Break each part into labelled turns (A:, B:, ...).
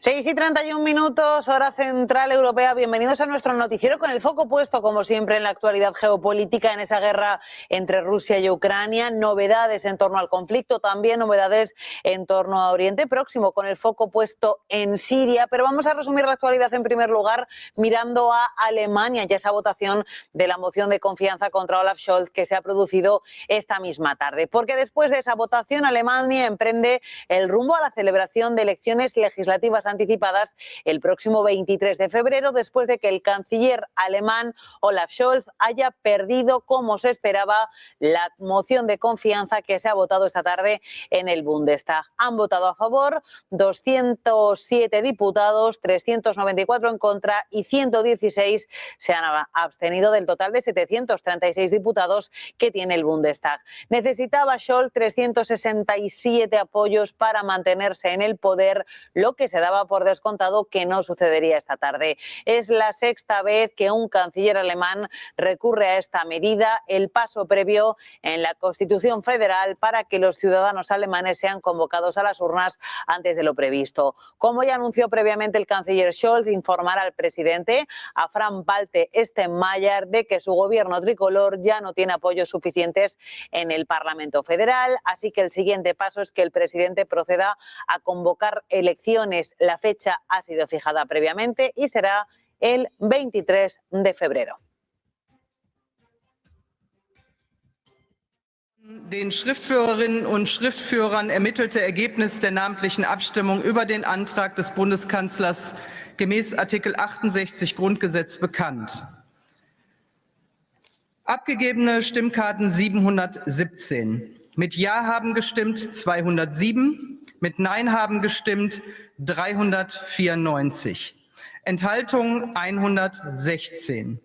A: 6:31, hora central europea. Bienvenidos a nuestro noticiero con el foco puesto, como siempre, en la actualidad geopolítica, en esa guerra entre Rusia y Ucrania. Novedades en torno al conflicto, también novedades en torno a Oriente Próximo, con el foco puesto en Siria. Pero vamos a resumir la actualidad en primer lugar mirando a Alemania y a esa votación de la moción de confianza contra Olaf Scholz que se ha producido esta misma tarde. Porque después de esa votación, Alemania emprende el rumbo a la celebración de elecciones legislativas anticipadas el próximo 23 de febrero, después de que el canciller alemán Olaf Scholz haya perdido, como se esperaba, la moción de confianza que se ha votado esta tarde en el Bundestag. Han votado a favor 207 diputados, 394 en contra y 116 se han abstenido del total de 736 diputados que tiene el Bundestag. Necesitaba Scholz 367 apoyos para mantenerse en el poder, lo que se daba por descontado que no sucedería esta tarde. Es la sexta vez que un canciller alemán recurre a esta medida, el paso previo en la Constitución Federal para que los ciudadanos alemanes sean convocados a las urnas antes de lo previsto. Como ya anunció previamente el canciller Scholz, informará al presidente, a Frank-Walter Steinmeier, de que su gobierno tricolor ya no tiene apoyos suficientes en el Parlamento Federal, así que el siguiente paso es que el presidente proceda a convocar elecciones. La fecha ha sido fijada previamente y será el 23 de febrero.
B: Den Schriftführerinnen und Schriftführern ermittelte Ergebnis der namentlichen Abstimmung über den Antrag des Bundeskanzlers gemäß Artikel 68 Grundgesetz bekannt. Abgegebene Stimmkarten 717. Mit Ja haben gestimmt 207, mit Nein haben gestimmt 394. Enthaltungen 116.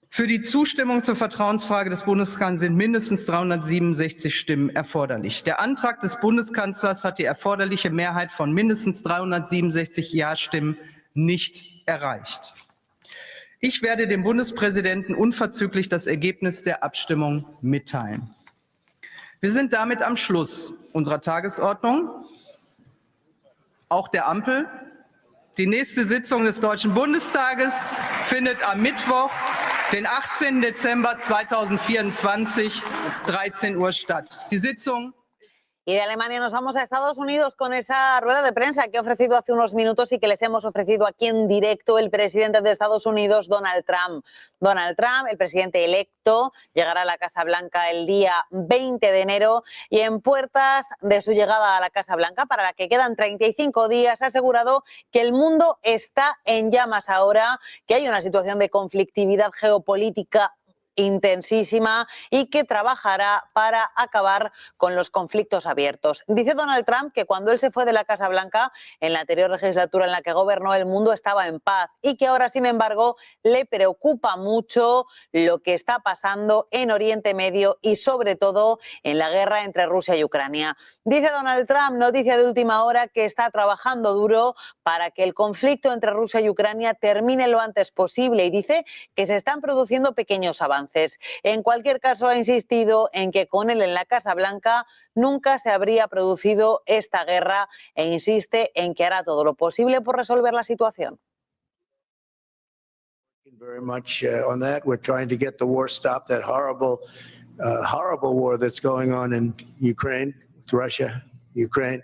B: Für die Zustimmung zur Vertrauensfrage des Bundeskanzlers sind mindestens 367 Stimmen erforderlich. Der Antrag des Bundeskanzlers hat die erforderliche Mehrheit von mindestens 367 Ja-Stimmen nicht erreicht. Ich werde dem Bundespräsidenten unverzüglich das Ergebnis der Abstimmung mitteilen. Wir sind damit am Schluss unserer Tagesordnung, auch der Ampel. Die nächste Sitzung des Deutschen Bundestages findet am Mittwoch, den 18. Dezember 2024, 13 Uhr statt. Die Sitzung.
A: Y de Alemania nos vamos a Estados Unidos con esa rueda de prensa que ha ofrecido hace unos minutos y que les hemos ofrecido aquí en directo el presidente de Estados Unidos, Donald Trump. Donald Trump, el presidente electo, llegará a la Casa Blanca el día 20 de enero y en puertas de su llegada a la Casa Blanca, para la que quedan 35 días, ha asegurado que el mundo está en llamas ahora, que hay una situación de conflictividad geopolítica intensísima y que trabajará para acabar con los conflictos abiertos. Dice Donald Trump que cuando él se fue de la Casa Blanca en la anterior legislatura en la que gobernó, el mundo estaba en paz y que ahora, sin embargo, le preocupa mucho lo que está pasando en Oriente Medio y sobre todo en la guerra entre Rusia y Ucrania. Dice Donald Trump, noticia de última hora, que está trabajando duro para que el conflicto entre Rusia y Ucrania termine lo antes posible y dice que se están produciendo pequeños avances. En cualquier caso, ha insistido en que con él en la Casa Blanca nunca se habría producido esta guerra e insiste en que hará todo lo posible por resolver la situación.
C: Very much on that. We're trying to get the war stopped, that horrible war that's going on in Ukraine, with Russia, Ukraine.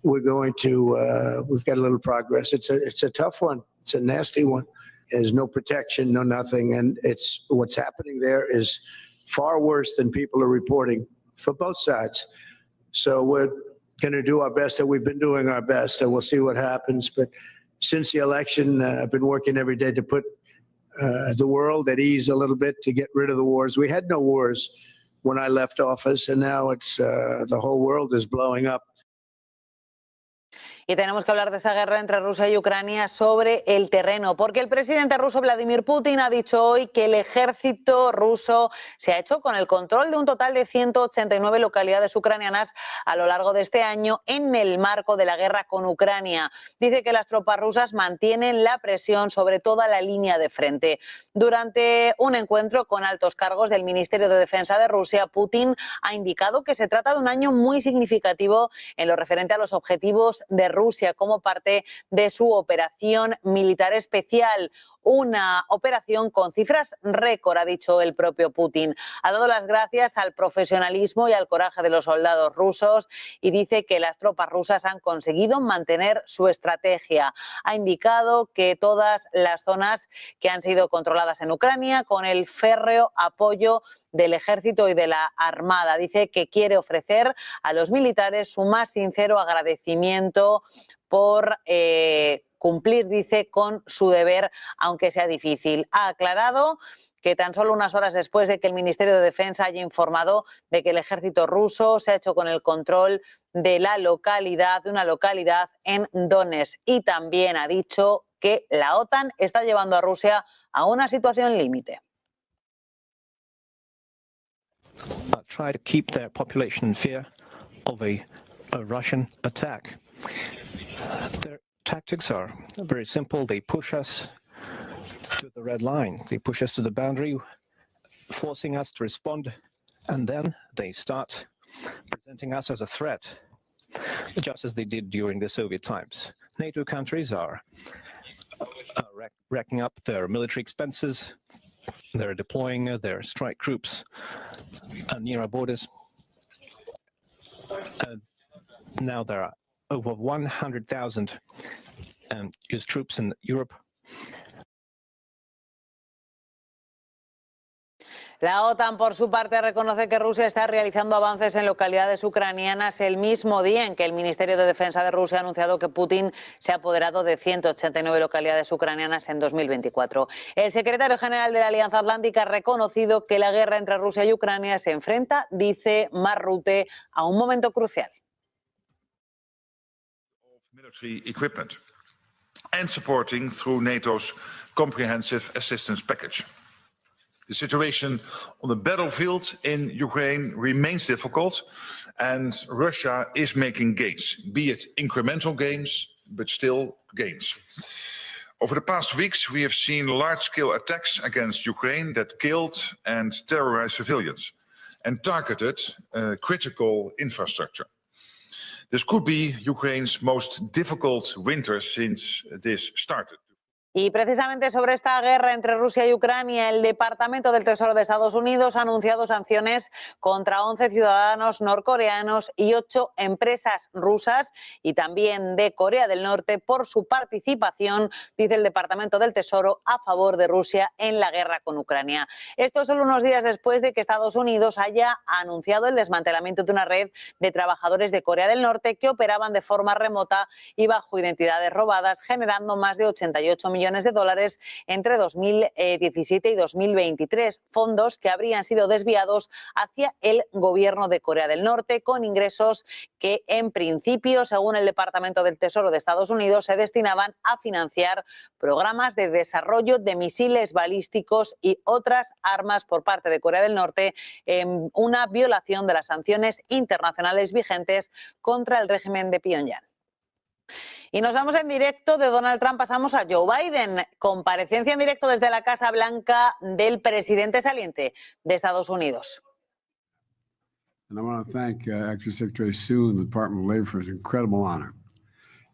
C: We're going to, we've got a little progress. It's a tough one. It's a nasty one. There's no protection, no nothing, and it's what's happening there is far worse than people are reporting for both sides. So we're going to do our best, and we've been doing our best, and we'll see what happens. But since the election, I've been working every day to put the world at ease a little bit, to get rid of the wars. We had no wars when I left office, and now it's the whole world is blowing up.
A: Y tenemos que hablar de esa guerra entre Rusia y Ucrania sobre el terreno, porque el presidente ruso Vladimir Putin ha dicho hoy que el ejército ruso se ha hecho con el control de un total de 189 localidades ucranianas a lo largo de este año en el marco de la guerra con Ucrania. Dice que las tropas rusas mantienen la presión sobre toda la línea de frente. Durante un encuentro con altos cargos del Ministerio de Defensa de Rusia, Putin ha indicado que se trata de un año muy significativo en lo referente a los objetivos de Rusia Rusia como parte de su operación militar especial. Una operación con cifras récord, ha dicho el propio Putin. Ha dado las gracias al profesionalismo y al coraje de los soldados rusos y dice que las tropas rusas han conseguido mantener su estrategia. Ha indicado que todas las zonas que han sido controladas en Ucrania con el férreo apoyo del ejército y de la armada. Dice que quiere ofrecer a los militares su más sincero agradecimiento por cumplir, dice, con su deber, aunque sea difícil. Ha aclarado que tan solo unas horas después de que el Ministerio de Defensa haya informado de que el ejército ruso se ha hecho con el control de una localidad en Donetsk, y también ha dicho que la OTAN está llevando a Rusia a una situación límite.
D: Try to keep their population in fear of a Russian attack. Their tactics are very simple. They push us to the red line. They push us to the boundary, forcing us to respond, and then they start presenting us as a threat, just as they did during the Soviet times. NATO countries are racking up their military expenses. They're deploying their strike troops near our borders. Now there are over 100,000 US troops in Europe.
A: La OTAN, por su parte, reconoce que Rusia está realizando avances en localidades ucranianas el mismo día en que el Ministerio de Defensa de Rusia ha anunciado que Putin se ha apoderado de 189 localidades ucranianas en 2024. El secretario general de la Alianza Atlántica ha reconocido que la guerra entre Rusia y Ucrania se enfrenta, dice Mark Rutte, a un momento crucial.
E: Military equipment and supporting through NATO's comprehensive assistance package. The situation on the battlefield in Ukraine remains difficult, and Russia is making gains, be it incremental gains, but still gains. Over the past weeks, we have seen large-scale attacks against Ukraine that killed and terrorized civilians and targeted critical infrastructure. This could be Ukraine's most difficult winter since this started.
A: Y precisamente sobre esta guerra entre Rusia y Ucrania, el Departamento del Tesoro de Estados Unidos ha anunciado sanciones contra 11 ciudadanos norcoreanos y 8 empresas rusas y también de Corea del Norte por su participación, dice el Departamento del Tesoro, a favor de Rusia en la guerra con Ucrania. Esto solo unos días después de que Estados Unidos haya anunciado el desmantelamiento de una red de trabajadores de Corea del Norte que operaban de forma remota y bajo identidades robadas, generando más de 88 millones de dólares entre 2017 y 2023, fondos que habrían sido desviados hacia el gobierno de Corea del Norte, con ingresos que en principio, según el Departamento del Tesoro de Estados Unidos, se destinaban a financiar programas de desarrollo de misiles balísticos y otras armas por parte de Corea del Norte, en una violación de las sanciones internacionales vigentes contra el régimen de Pyongyang. Y nos vamos en directo de Donald Trump, pasamos a Joe Biden. Comparecencia en directo desde la Casa Blanca del presidente saliente de Estados Unidos.
F: And I want to thank Acting Secretary Sue and the Department of Labor for his incredible honor.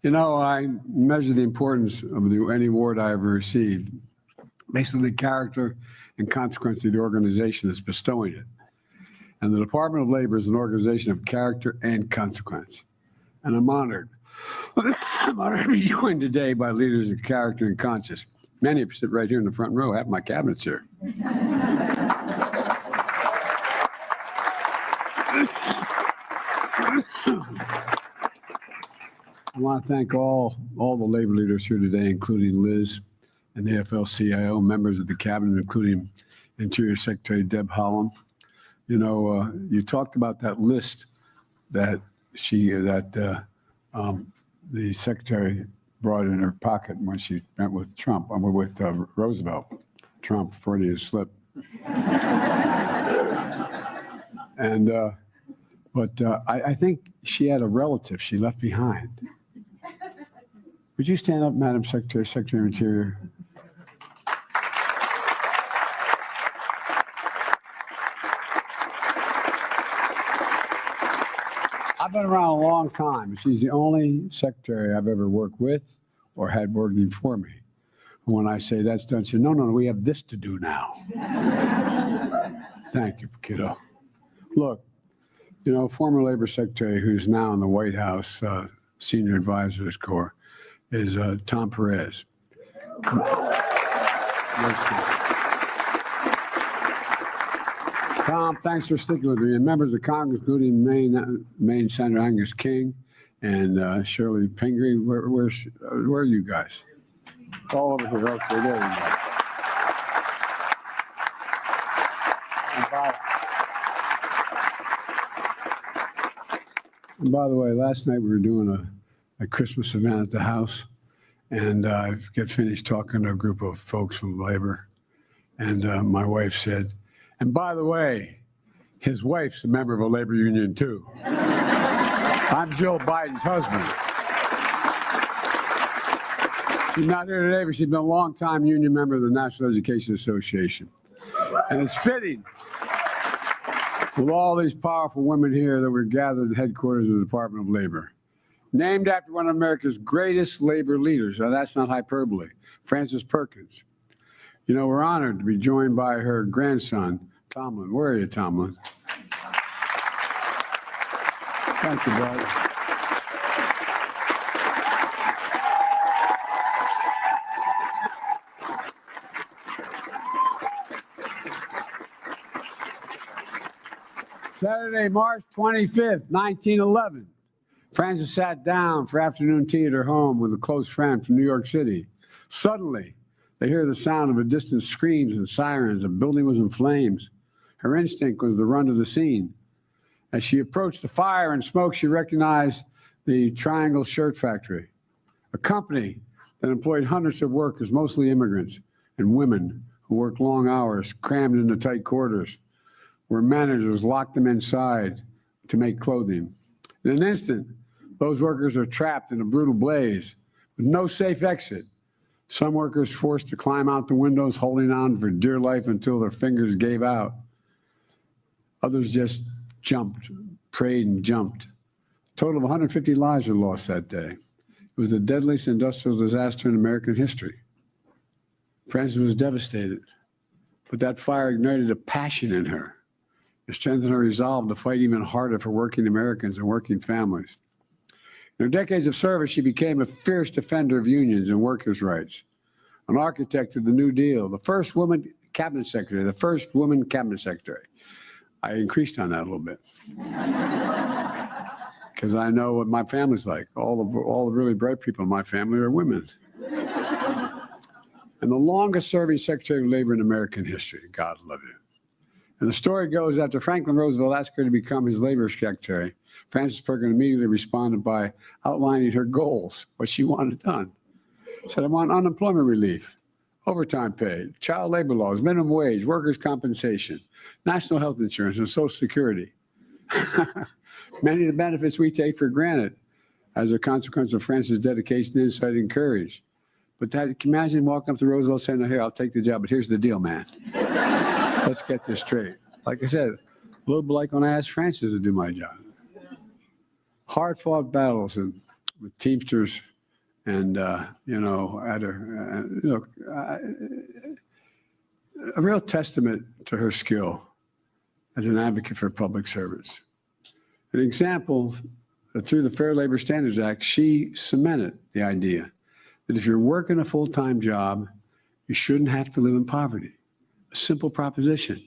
F: You know, I measure the importance of any award I ever received based on the character and consequence of the organization that's bestowing it. And the Department of Labor is an organization of character and consequence. And I'm honored. I'm honored to be joined today by leaders of character and conscience. Many of you sit right here in the front row, have my cabinets here. I want to thank all the labor leaders here today, including Liz and the AFL-CIO, members of the cabinet, including Interior Secretary Deb Haaland. You know, you talked about that list that the secretary brought in her pocket when she met with Trump, with Roosevelt. Trump, Freudian slip. And I think she had a relative she left behind. Would you stand up, Madam Secretary, Secretary of Interior? I've been around a long time. She's the only secretary I've ever worked with or had working for me. And when I say that's done, she said, no, we have this to do now. Thank you, kiddo. Look, you know, former labor secretary who's now in the White House Senior Advisors Corps is Tom Perez. Tom, thanks for sticking with me. And members of Congress, including Maine Senator Angus King and Shirley Pingree, where are you guys? All over here. Okay, there you go. And by the way, last night we were doing a Christmas event at the house, and I get finished talking to a group of folks from labor, and my wife said, and by the way, his wife's a member of a labor union too. I'm Joe Biden's husband. She's not here today, but she's been a long-time union member of the National Education Association. And it's fitting with all these powerful women here that we're gathered at the headquarters of the Department of Labor. Named after one of America's greatest labor leaders. Now, that's not hyperbole. Frances Perkins. You know, we're honored to be joined by her grandson, Tomlin. Where are you, Tomlin? Thank you, brother. Saturday, March 25th, 1911. Frances sat down for afternoon tea at her home with a close friend from New York City. Suddenly, they hear the sound of a distant screams and sirens. A building was in flames. Her instinct was to run to the scene. As she approached the fire and smoke, she recognized the Triangle Shirt Factory, a company that employed hundreds of workers, mostly immigrants and women who worked long hours, crammed into tight quarters, where managers locked them inside to make clothing. In an instant, those workers are trapped in a brutal blaze with no safe exit. Some workers forced to climb out the windows, holding on for dear life until their fingers gave out. Others just jumped, prayed and jumped. A total of 150 lives were lost that day. It was the deadliest industrial disaster in American history. Frances was devastated, but that fire ignited a passion in her. It strengthened her resolve to fight even harder for working Americans and working families. In her decades of service, she became a fierce defender of unions and workers' rights, an architect of the New Deal, the first woman cabinet secretary, I increased on that a little bit because I know what my family's like. All the really bright people in my family are women. And the longest serving Secretary of Labor in American history. God love you. And the story goes, after Franklin Roosevelt asked her to become his labor secretary, Frances Perkins immediately responded by outlining her goals, what she wanted done. She said, I want unemployment relief, overtime pay, child labor laws, minimum wage, workers' compensation, national health insurance, and Social Security. Many of the benefits we take for granted as a consequence of Frances' dedication, insight, and courage. But can you imagine walking up to Roosevelt saying, here, I'll take the job, but here's the deal, man. Let's get this straight. Like I said, a little bit like when I asked Frances to do my job. Hard-fought battles with Teamsters and, a real testament to her skill as an advocate for public service. An example, through the Fair Labor Standards Act, she cemented the idea that if you're working a full-time job, you shouldn't have to live in poverty. A simple proposition.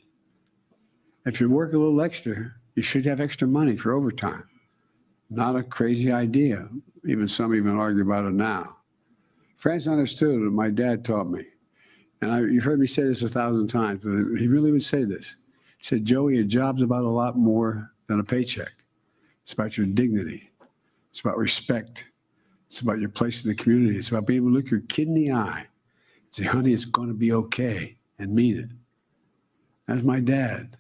F: If you work a little extra, you should have extra money for overtime. Not a crazy idea. Some even argue about it now. Frances understood what my dad taught me. And you've heard me say this 1,000 times, but he really would say this. He said, Joey, a job's about a lot more than a paycheck. It's about your dignity. It's about respect. It's about your place in the community. It's about being able to look your kid in the eye and say, honey, it's going to be okay, and mean it. That's my dad.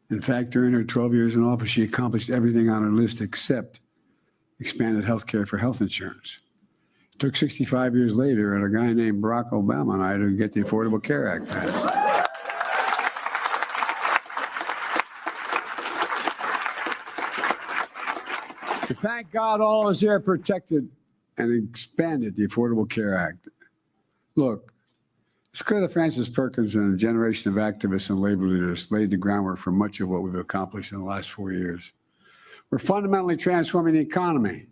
F: In fact, during her 12 years in office, she accomplished everything on her list except expanded health care for health insurance. It took 65 years later and a guy named Barack Obama and I to get the Affordable Care Act passed. Thank God all is there protected and expanded the Affordable Care Act. Look, it's clear that Francis Perkins and a generation of activists and labor leaders laid the groundwork for much of what we've accomplished in the last 4 years. We're fundamentally transforming the economy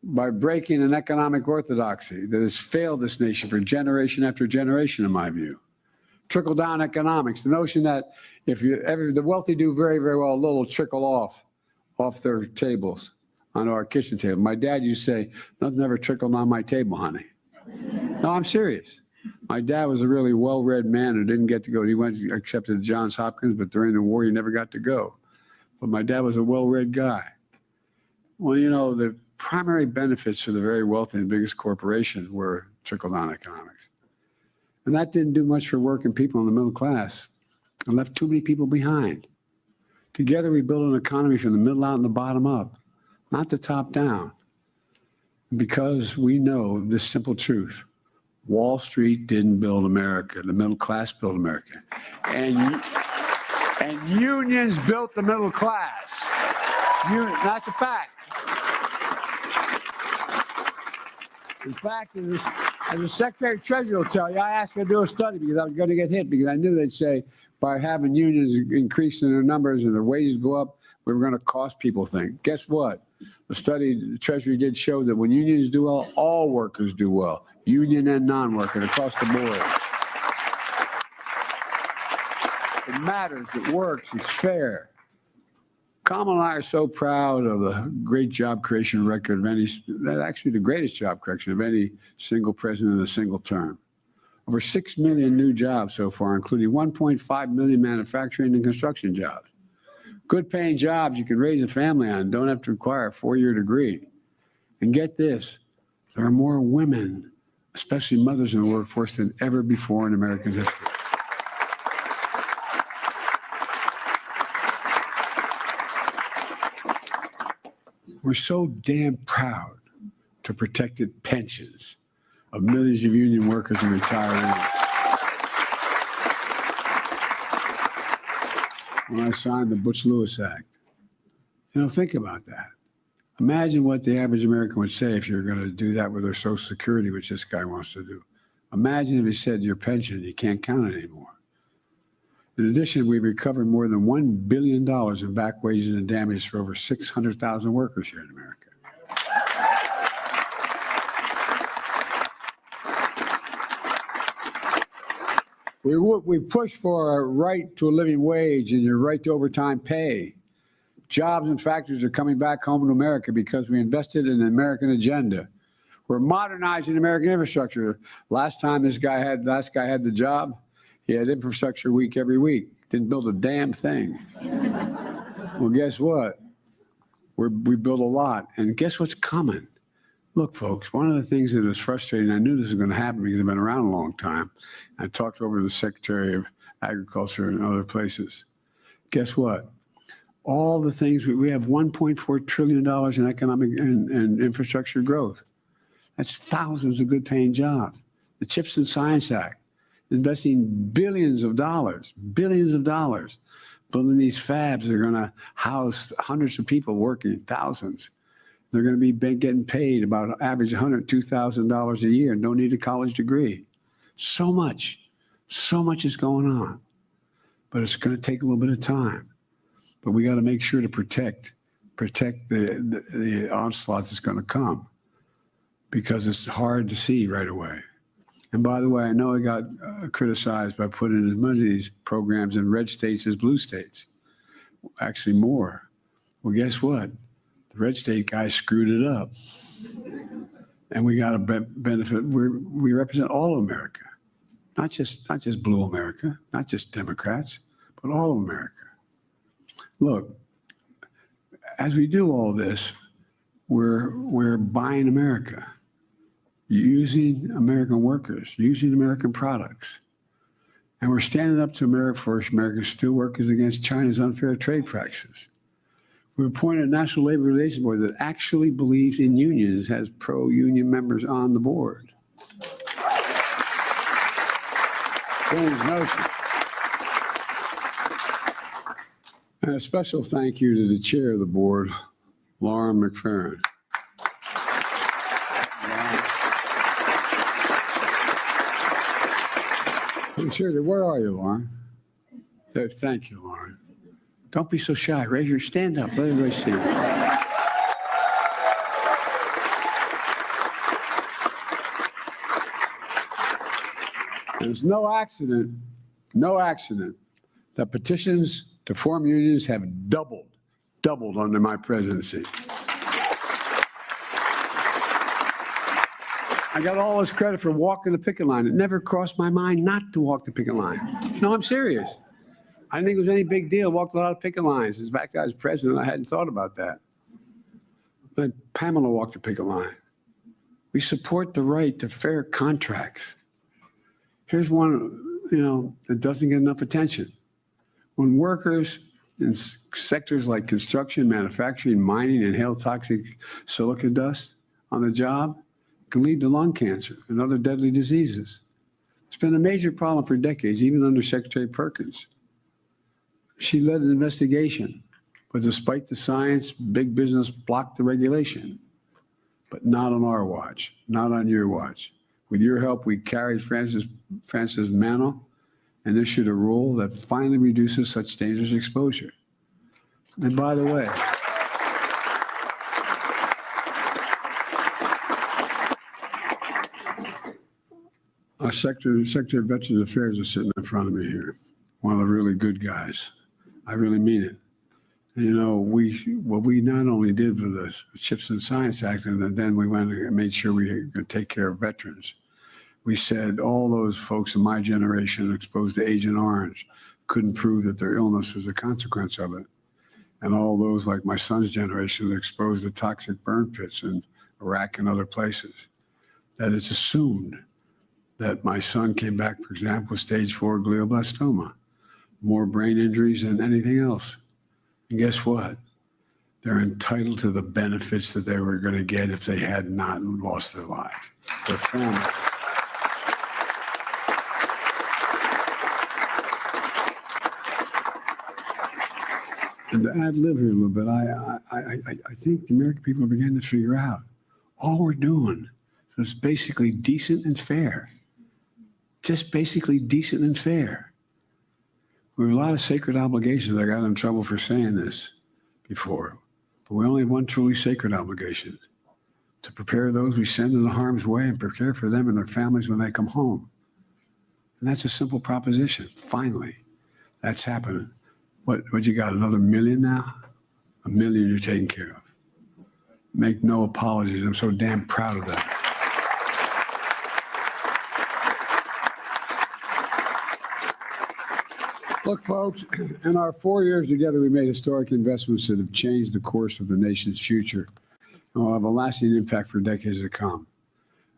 F: by breaking an economic orthodoxy that has failed this nation for generation after generation, in my view. Trickle-down economics, the notion that if the wealthy do very, very well, a little trickle off their tables onto our kitchen table. My dad used to say, nothing's ever trickled on my table, honey. No, I'm serious. My dad was a really well-read man who didn't get to go. He went accepted to Johns Hopkins, but during the war, he never got to go. But my dad was a well-read guy. Well, you know, the primary benefits for the very wealthy and biggest corporations were trickle-down economics. And that didn't do much for working people in the middle class and left too many people behind. Together, we built an economy from the middle out and the bottom up, not the top down. Because we know this simple truth. Wall Street didn't build America. The middle class built America. And unions built the middle class. That's a fact. In fact, as the Secretary of Treasury will tell you, I asked her to do a study because I was going to get hit because I knew they'd say by having unions increasing their numbers and their wages go up, we were going to cost people things. Guess what? The study the Treasury did show that when unions do well, all workers do well, union and non-worker across the board. It matters, it works, it's fair. Kamala and I are so proud of the great job creation record of actually the greatest job creation of any single president in a single term. Over 6 million new jobs so far, including 1.5 million manufacturing and construction jobs. Good paying jobs you can raise a family on, don't have to require a 4-year degree. And get this, there are more women, especially mothers in the workforce, than ever before in American history. We're so damn proud to protected pensions of millions of union workers and retirees. When I signed the Butch-Lewis Act, you know, think about that. Imagine what the average American would say if you're going to do that with their Social Security, which this guy wants to do. Imagine if he said your pension, you can't count it anymore. In addition, we've recovered more than $1 billion in back wages and damages for over 600,000 workers here in America. We pushed for a right to a living wage and your right to overtime pay. Jobs and factories are coming back home to America because we invested in an American agenda. We're modernizing American infrastructure. Last guy had the job, he had infrastructure week every week. Didn't build a damn thing. Well, guess what? We built a lot. And guess what's coming? Look, folks, one of the things that was frustrating, I knew this was going to happen because I've been around a long time. I talked over to the Secretary of Agriculture and other places. Guess what? All the things, we have $1.4 trillion in economic and infrastructure growth. That's thousands of good paying jobs. The CHIPS and Science Act, investing billions of dollars, building these fabs that are going to house hundreds of people working, thousands. They're going to be getting paid about average $102,000 a year and don't need a college degree. So much is going on. But it's going to take a little bit of time. But we got to make sure to protect the onslaught that's going to come because it's hard to see right away. And by the way, I know I got criticized by putting as many of these programs in red states as blue states. Actually more. Well, guess what? The red state guy screwed it up. And we got a benefit. We represent all of America. Not just blue America, not just Democrats, but all of America. Look, as we do all this, we're buying America, using American workers, using American products. And we're standing up to America for American steelworkers against China's unfair trade practices. We appointed a National Labor Relations Board that actually believes in unions, has pro-union members on the board. James Notion. And a special thank you to the chair of the board, Lauren McFerrin. Seriously, where are you, Lauren? There, thank you, Lauren. Don't be so shy. Raise your stand up. Let everybody see you. There's no accident that petitions to form unions have doubled under my presidency. I got all this credit for walking the picket line. It never crossed my mind not to walk the picket line. No, I'm serious. I didn't think it was any big deal. Walked a lot of picket lines. In fact, I was president. I hadn't thought about that. But Pamela walked the picket line. We support the right to fair contracts. Here's one, that doesn't get enough attention. When workers in sectors like construction, manufacturing, mining inhale toxic silica dust on the job, it can lead to lung cancer and other deadly diseases. It's been a major problem for decades, even under Secretary Perkins. She led an investigation, but despite the science, big business blocked the regulation. But not on our watch, not on your watch. With your help, we carried Francis Mano and issued a rule that finally reduces such dangerous exposure. And by the way, our Secretary of Veterans Affairs is sitting in front of me here. One of the really good guys. I really mean it. What we not only did for the Chips and Science Act, and then we went and made sure we could take care of veterans. We said all those folks in my generation exposed to Agent Orange couldn't prove that their illness was a consequence of it. And all those like my son's generation exposed to toxic burn pits in Iraq and other places, that it's assumed that my son came back, for example, with stage 4 glioblastoma, more brain injuries than anything else. And guess what? They're entitled to the benefits that they were going to get if they had not lost their lives. Their families. And to ad lib here a little bit, I think the American people are beginning to figure out all we're doing is basically decent and fair. Just basically decent and fair. We have a lot of sacred obligations. I got in trouble for saying this before, but we only have one truly sacred obligation: to prepare those we send into harm's way and prepare for them and their families when they come home. And that's a simple proposition. Finally, that's happening. What you got, another million now? 1 million you're taking care of. Make no apologies. I'm so damn proud of that. Look, folks, in our 4 years together, we made historic investments that have changed the course of the nation's future and will have a lasting impact for decades to come.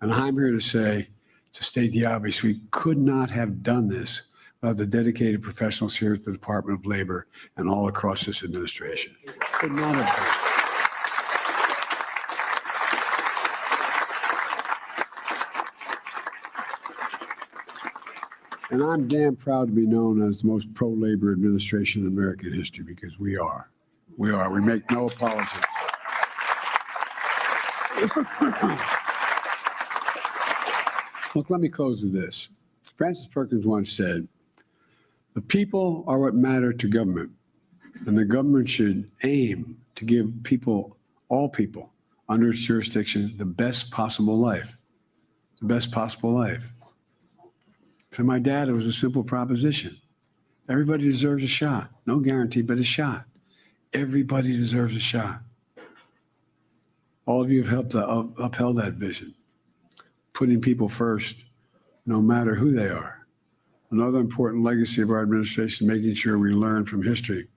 F: And I'm here to state the obvious, we could not have done this without the dedicated professionals here at the Department of Labor and all across this administration. Could not have done it. And I'm damn proud to be known as the most pro-labor administration in American history, because we are. We are. We make no apologies. Look, let me close with this. Francis Perkins once said, "The people are what matter to government, and the government should aim to give people, all people, under its jurisdiction, the best possible life." The best possible life. For my dad, it was a simple proposition. Everybody deserves a shot. No guarantee, but a shot. Everybody deserves a shot. All of you have helped upheld that vision, putting people first, no matter who they are. Another important legacy of our administration, making sure we learn from history,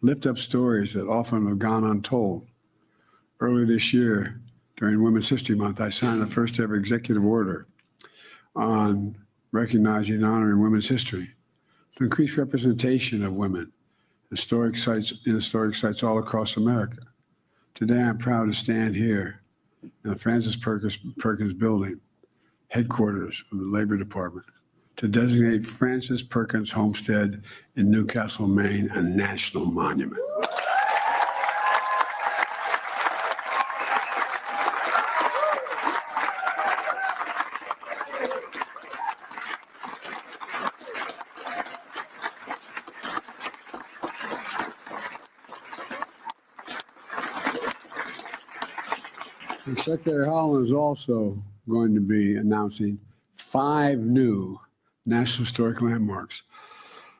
F: lift up stories that often have gone untold. Earlier this year, during Women's History Month, I signed the first ever executive order on recognizing and honoring women's history to increase representation of women in historic sites all across America. Today, I'm proud to stand here in the Francis Perkins building, headquarters of the Labor Department, to designate Francis Perkins Homestead in Newcastle, Maine, a national monument. Secretary Holland is also going to be announcing 5 new National Historic Landmarks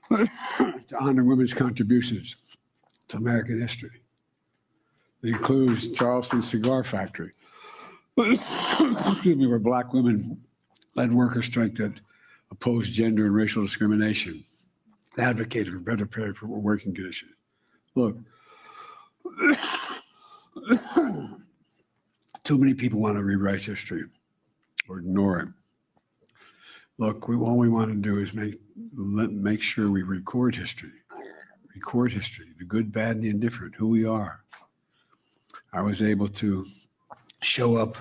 F: to honor women's contributions to American history. It includes Charleston Cigar Factory, excuse me, where Black women led worker strike that opposed gender and racial discrimination, advocated for better pay for working conditions. Look, too many people want to rewrite history or ignore it. Look, all we want to do is make sure we record history, the good, bad, and the indifferent, who we are. I was able to show up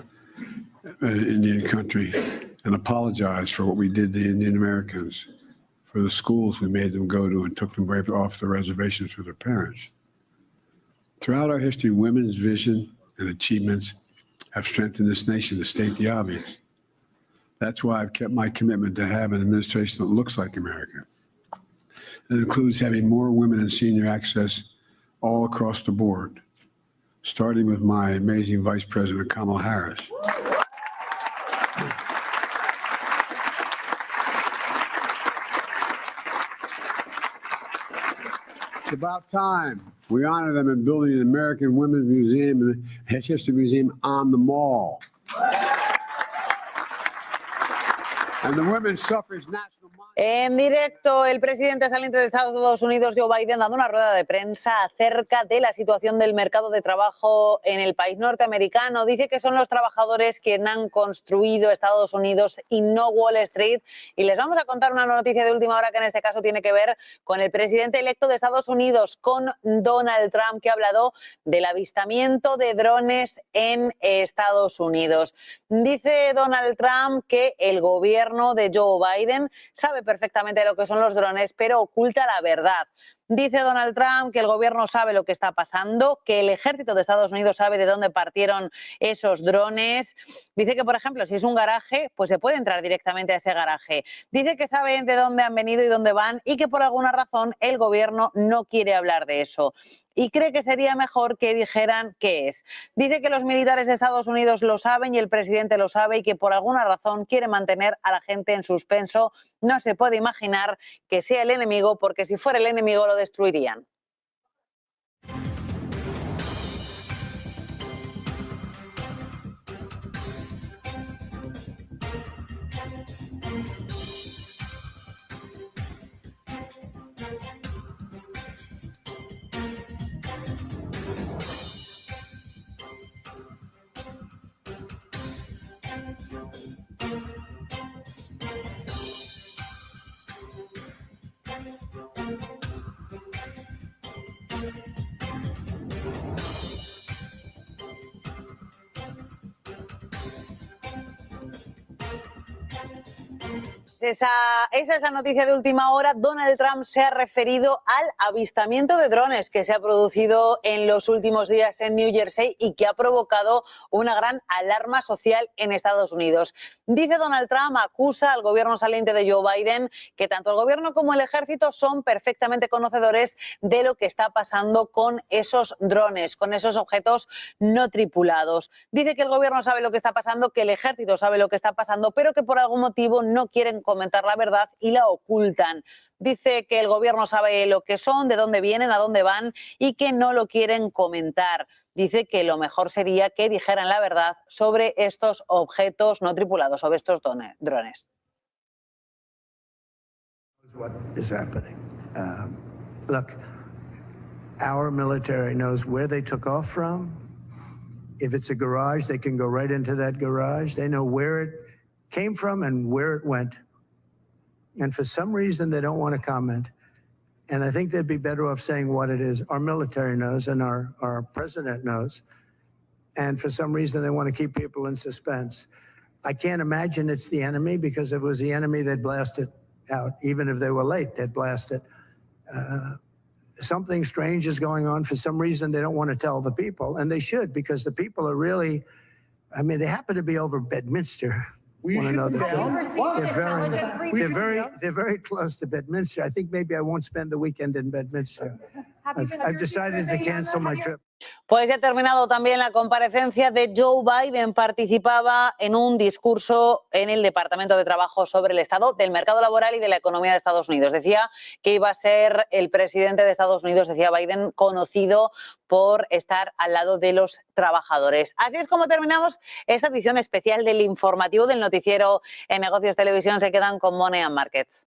F: in an Indian country and apologize for what we did to Indian Americans, for the schools we made them go to and took them right off the reservations for their parents. Throughout our history, women's vision and achievements have strengthened this nation, to state the obvious. That's why I've kept my commitment to have an administration that looks like America. It includes having more women in senior access all across the board, starting with my amazing Vice President, Kamala Harris. It's about time we honor them in building an American Women's Museum and a History Museum on the Mall. And the Women's Suffrage National Monument.
A: En directo, el presidente saliente de Estados Unidos, Joe Biden, dando una rueda de prensa acerca de la situación del mercado de trabajo en el país norteamericano. Dice que son los trabajadores quienes han construido Estados Unidos y no Wall Street. Y les vamos a contar una noticia de última hora que en este caso tiene que ver con el presidente electo de Estados Unidos, con Donald Trump, que ha hablado del avistamiento de drones en Estados Unidos. Dice Donald Trump que el gobierno de Joe Biden sabe perfectamente lo que son los drones, pero oculta la verdad. Dice Donald Trump que el gobierno sabe lo que está pasando, que el ejército de Estados Unidos sabe de dónde partieron esos drones. Dice que, por ejemplo, si es un garaje, pues se puede entrar directamente a ese garaje. Dice que sabe de dónde han venido y dónde van y que por alguna razón el gobierno no quiere hablar de eso. Y cree que sería mejor que dijeran qué es. Dice que los militares de Estados Unidos lo saben y el presidente lo sabe y que por alguna razón quiere mantener a la gente en suspenso. No se puede imaginar que sea el enemigo, porque si fuera el enemigo lo destruirían. Esa es la noticia de última hora. Donald Trump se ha referido al avistamiento de drones que se ha producido en los últimos días en New Jersey y que ha provocado una gran alarma social en Estados Unidos. Dice Donald Trump, acusa al gobierno saliente de Joe Biden, que tanto el gobierno como el ejército son perfectamente conocedores de lo que está pasando con esos drones, con esos objetos no tripulados. Dice que el gobierno sabe lo que está pasando, que el ejército sabe lo que está pasando, pero que por algún motivo no quieren comentar la verdad y la ocultan. Dice que el gobierno sabe lo que son, de dónde vienen, a dónde van y que no lo quieren comentar. Dice que lo mejor sería que dijeran la verdad sobre estos objetos no tripulados, sobre estos drones.
C: What is happening? Look, our military knows where they took off from. If it's a garage, they can go right into that garage. They know where it came from and where it went. And for some reason, they don't want to comment. And I think they'd be better off saying what it is. Our military knows and our president knows. And for some reason, they want to keep people in suspense. I can't imagine it's the enemy, because if it was the enemy, they'd blast it out. Even if they were late, they'd blast it. Something strange is going on. For some reason, they don't want to tell the people. And they should, because the people are really, I mean, they happen to be over Bedminster. Want to know the truth. They're very close to Bedminster. I think maybe I won't spend the weekend in Bedminster. I've decided to cancel my trip.
A: Pues ya ha terminado también la comparecencia de Joe Biden. Participaba en un discurso en el Departamento de Trabajo sobre el estado del mercado laboral y de la economía de Estados Unidos. Decía que iba a ser el presidente de Estados Unidos, decía Biden, conocido por estar al lado de los trabajadores. Así es como terminamos esta edición especial del informativo del noticiero en Negocios Televisión. Se quedan con Money and Markets.